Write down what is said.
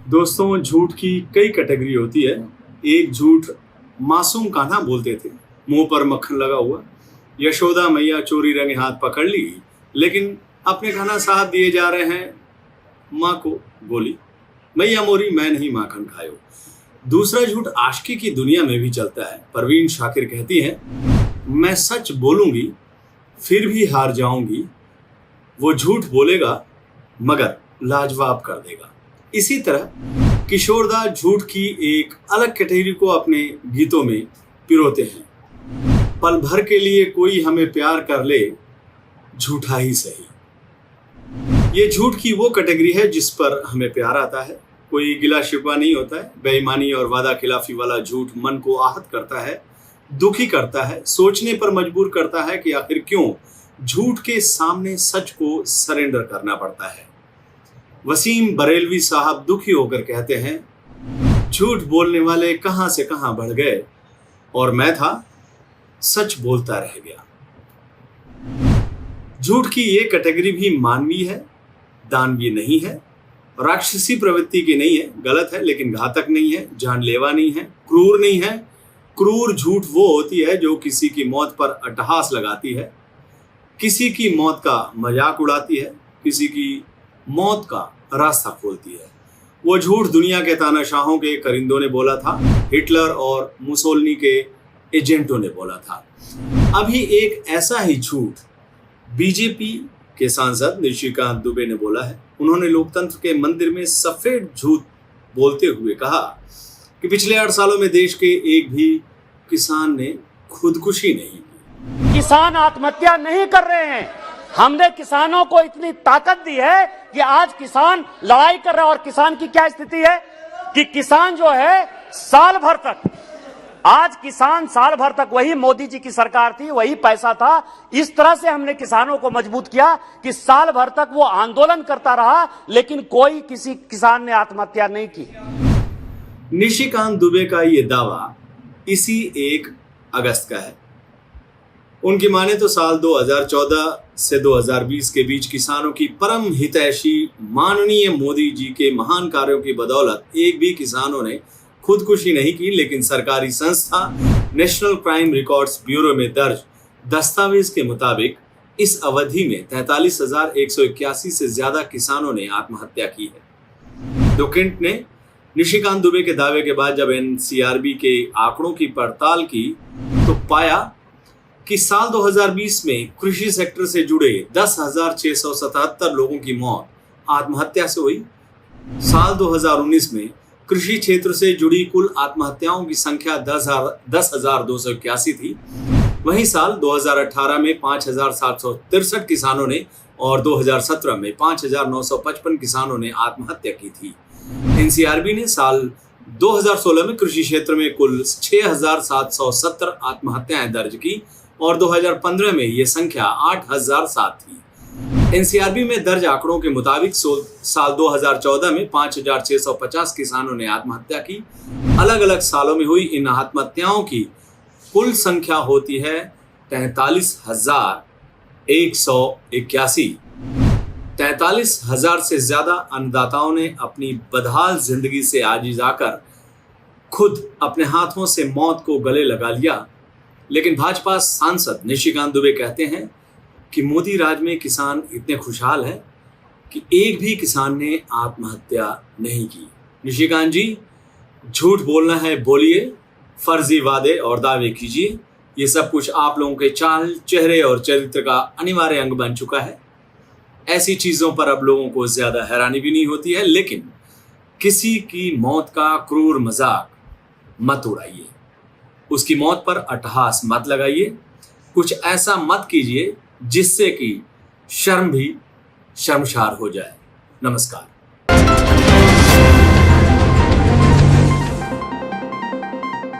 दोस्तों, झूठ की कई कैटेगरी होती है। एक झूठ मासूम कान्हा बोलते थे, मुंह पर मक्खन लगा हुआ। यशोदा मैया चोरी रंगे हाथ पकड़ ली, लेकिन अपने कान्हा साहब दिए जा रहे हैं माँ को गोली। मैया मोरी मैं नहीं माखन खायो। दूसरा झूठ आशिकी की दुनिया में भी चलता है। परवीन शाकिर कहती हैं, मैं सच बोलूंगी फिर भी हार जाऊंगी, वो झूठ बोलेगा मगर लाजवाब कर देगा। इसी तरह किशोरदा झूठ की एक अलग कैटेगरी को अपने गीतों में पिरोते हैं। पल भर के लिए कोई हमें प्यार कर ले, झूठा ही सही। ये झूठ की वो कैटेगरी है जिस पर हमें प्यार आता है, कोई गिला शिकवा नहीं होता है। बेईमानी और वादा खिलाफी वाला झूठ मन को आहत करता है, दुखी करता है, सोचने पर मजबूर करता है कि आखिर क्यों झूठ के सामने सच को सरेंडर करना पड़ता है। वसीम बरेलवी साहब दुखी होकर कहते हैं, झूठ बोलने वाले कहां से कहां बढ़ गए और मैं था सच बोलता रह गया। झूठ की ये कैटेगरी भी मानवीय है, दानवीय नहीं है, राक्षसी प्रवृत्ति की नहीं है, गलत है लेकिन घातक नहीं है, जानलेवा नहीं है, क्रूर नहीं है। क्रूर झूठ वो होती है जो किसी की मौत पर अट्टहास लगाती है, किसी की मौत का मजाक उड़ाती है, किसी की मौत का रास्ता खोलती है। वो झूठ दुनिया के तानाशाहों के करिंदों ने बोला था, हिटलर और मुसोलिनी के एजेंटों ने बोला था। अभी एक ऐसा ही झूठ बीजेपी के सांसद निशिकांत दुबे ने बोला है। उन्होंने लोकतंत्र के मंदिर में सफेद झूठ बोलते हुए कहा कि पिछले 8 सालों में देश के एक भी किसान ने खुदकुशी नहीं की। किसान आत्महत्या नहीं कर रहे हैं। हमने किसानों को इतनी ताकत दी है कि आज किसान लड़ाई कर रहा है। और किसान की क्या स्थिति है कि किसान जो है साल भर तक, आज किसान साल भर तक, वही मोदी जी की सरकार थी, वही पैसा था। इस तरह से हमने किसानों को मजबूत किया कि साल भर तक वो आंदोलन करता रहा, लेकिन कोई किसी किसान ने आत्महत्या नहीं की। निशिकांत दुबे का ये दावा इसी 1 अगस्त का है। उनकी माने तो साल 2014 से 2020 के बीच किसानों की परम हितैषी माननीय मोदी जी के महान कार्यों की बदौलत एक भी किसानों ने खुदकुशी नहीं की, लेकिन सरकारी संस्था नेशनल क्राइम रिकॉर्ड्स ब्यूरो में दर्ज दस्तावेज के मुताबिक इस अवधि में 43,181 से ज्यादा किसानों ने आत्महत्या की है। डॉकिंट ने निशिकांत दुबे के दावे के बाद जब एनसीआरबी के आंकड़ों की पड़ताल की तो पाया कि साल 2020 में कृषि सेक्टर से जुड़े 10,677 लोगों की मौत आत्महत्या से हुई। साल 2019 में कृषि क्षेत्र से जुड़ी कुल आत्महत्याओं की संख्या 10,281 थी। वहीं साल 2018 में 5,763 किसानों ने और 2017 में 5,955 किसानों ने आत्महत्या की थी। एनसीआरबी ने साल 2016 में कृषि क्षेत्र में कुल 6,770 आत्महत्याएं दर्ज की और 2015 में यह संख्या 8,007 थी। एनसीआरबी में दर्ज आंकड़ों के मुताबिक साल 2014 में 5,650 किसानों ने आत्महत्या की। अलग अलग सालों में हुई इन आत्महत्याओं की कुल संख्या होती है 43,181। 43,000 से ज्यादा अन्नदाताओं ने अपनी बदहाल जिंदगी से आजीज आकर खुद अपने हाथों से मौत को गले लगा लिया। लेकिन भाजपा सांसद निशिकांत दुबे कहते हैं कि मोदी राज में किसान इतने खुशहाल हैं कि एक भी किसान ने आत्महत्या नहीं की। निशिकांत जी, झूठ बोलना है बोलिए, फर्जी वादे और दावे कीजिए। ये सब कुछ आप लोगों के चाल, चेहरे और चरित्र का अनिवार्य अंग बन चुका है। ऐसी चीजों पर अब लोगों को ज्यादा हैरानी भी नहीं होती है, लेकिन किसी की मौत का क्रूर मजाक मत उड़ाइए, उसकी मौत पर अट्टहास मत लगाइए, कुछ ऐसा मत कीजिए जिससे कि शर्म भी शर्मशार हो जाए। नमस्कार।